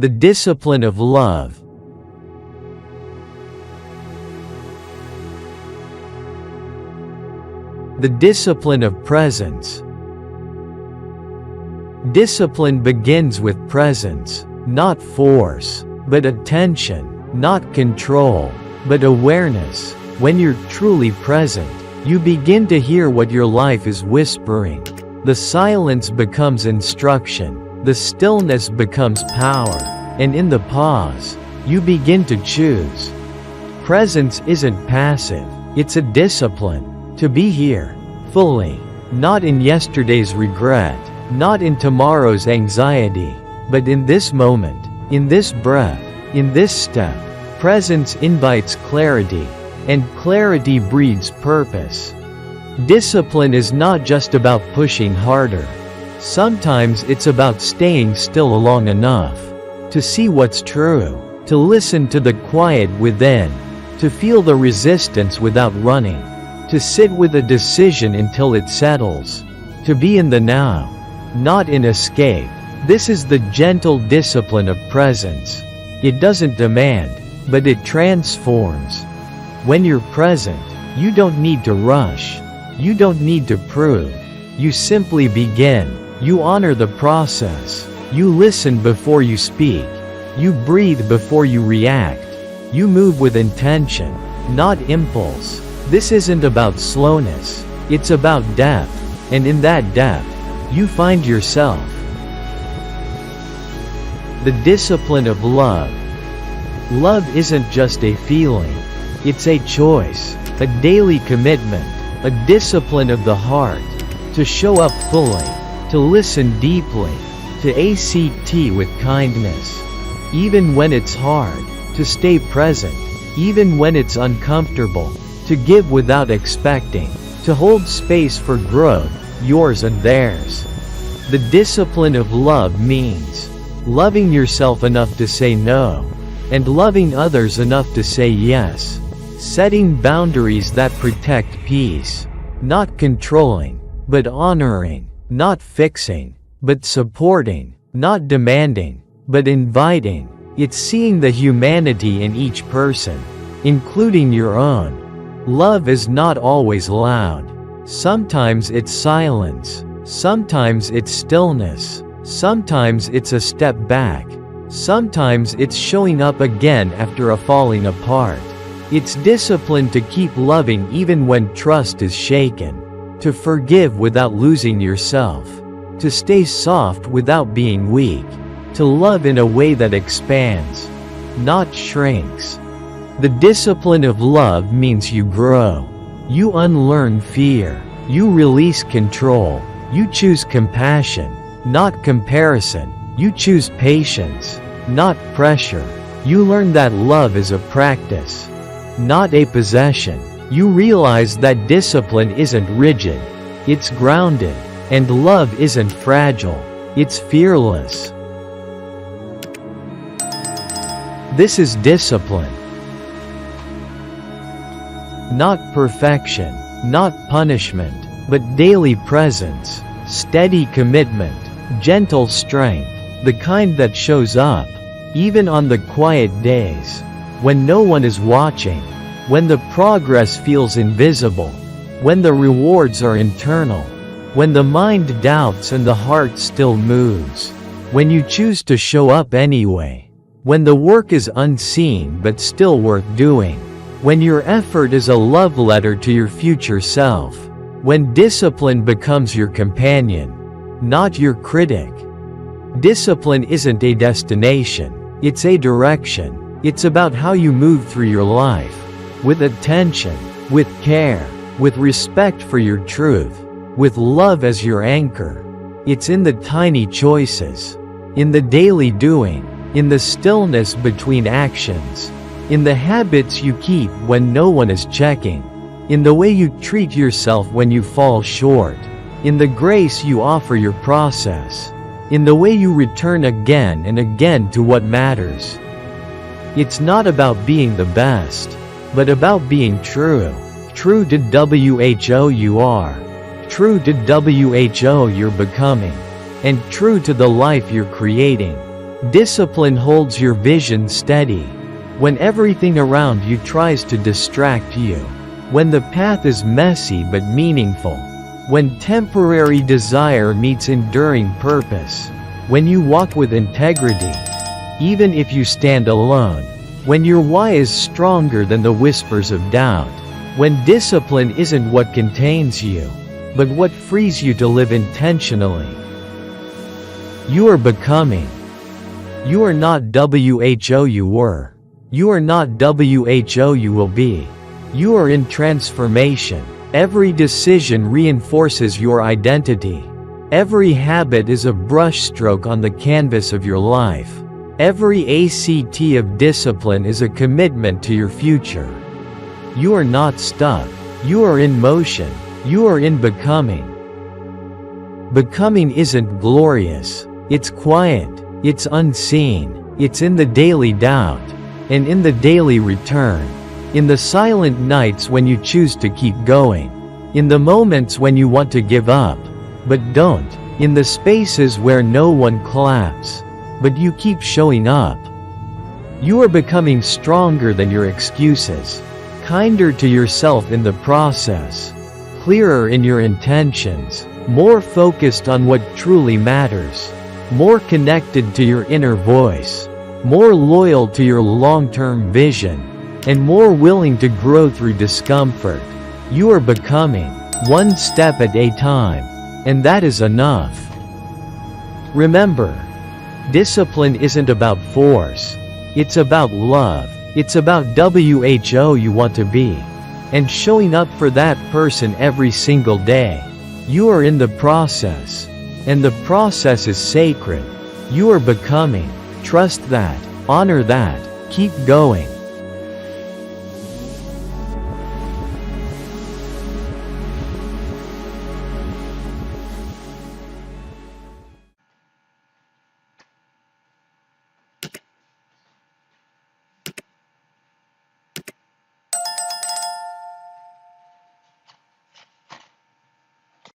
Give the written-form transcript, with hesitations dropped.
The discipline of love. The discipline of presence. Discipline begins with presence, not force, but attention, not control, but awareness. When you're truly present, you begin to hear what your life is whispering. The silence becomes instruction. The stillness becomes power, and in the pause, you begin to choose. Presence isn't passive, it's a discipline. To be here, fully, not in yesterday's regret, not in tomorrow's anxiety, but in this moment, in this breath, in this step. Presence invites clarity, and clarity breeds purpose. Discipline is not just about pushing harder. Sometimes it's about staying still long enough to see what's true, to listen to the quiet within, to feel the resistance without running, to sit with a decision until it settles, to be in the now, not in escape. This is the gentle discipline of presence. It doesn't demand, but it transforms. When you're present, you don't need to rush. You don't need to prove. You simply begin. You honor the process. You listen before you speak. You breathe before you react. You move with intention, not impulse. This isn't about slowness. It's about depth. And in that depth, you find yourself. The discipline of love. Love isn't just a feeling. It's a choice, a daily commitment, a discipline of the heart. To show up fully, to listen deeply, to act with kindness. Even when it's hard, to stay present, even when it's uncomfortable, to give without expecting, to hold space for growth, yours and theirs. The discipline of love means loving yourself enough to say no, and loving others enough to say yes. Setting boundaries that protect peace, not controlling, but honoring, not fixing, but supporting, not demanding, but inviting. It's seeing the humanity in each person, including your own. Love is not always loud. Sometimes it's silence. Sometimes it's stillness. Sometimes it's a step back. Sometimes it's showing up again after a falling apart. It's discipline to keep loving even when trust is shaken. To forgive without losing yourself. To stay soft without being weak. To love in a way that expands, not shrinks. The discipline of love means you grow. You unlearn fear. You release control. You choose compassion, not comparison. You choose patience, not pressure. You learn that love is a practice, not a possession. You realize that discipline isn't rigid, it's grounded, and love isn't fragile, it's fearless. This is discipline. Not perfection, not punishment, but daily presence, steady commitment, gentle strength, the kind that shows up, even on the quiet days, when no one is watching, when the progress feels invisible, when the rewards are internal, when the mind doubts and the heart still moves, when you choose to show up anyway, when the work is unseen but still worth doing, when your effort is a love letter to your future self, when discipline becomes your companion, not your critic. Discipline isn't a destination, it's a direction. It's about how you move through your life, with attention, with care, with respect for your truth, with love as your anchor. It's in the tiny choices, in the daily doing, in the stillness between actions, in the habits you keep when no one is checking, in the way you treat yourself when you fall short, in the grace you offer your process, in the way you return again and again to what matters. It's not about being the best, but about being true. True to who you are, true to who you're becoming, and true to the life you're creating. Discipline holds your vision steady. When everything around you tries to distract you. When the path is messy but meaningful. When temporary desire meets enduring purpose. When you walk with integrity. Even if you stand alone. When your why is stronger than the whispers of doubt. When discipline isn't what contains you, but what frees you to live intentionally. You are becoming. You are not who you were. You are not who you will be. You are in transformation. Every decision reinforces your identity. Every habit is a brushstroke on the canvas of your life. Every act of discipline is a commitment to your future. You are not stuck. You are in motion. You are in becoming. Becoming isn't glorious. It's quiet. It's unseen. It's in the daily doubt. And in the daily return. In the silent nights when you choose to keep going. In the moments when you want to give up, but don't. In the spaces where no one claps, but you keep showing up. You are becoming stronger than your excuses. Kinder to yourself in the process. Clearer in your intentions. More focused on what truly matters. More connected to your inner voice. More loyal to your long-term vision. And more willing to grow through discomfort. You are becoming, one step at a time, and that is enough. Remember, discipline isn't about force. It's about love. It's about who you want to be. And showing up for that person every single day. You are in the process. And the process is sacred. You are becoming. Trust that. Honor that. Keep going.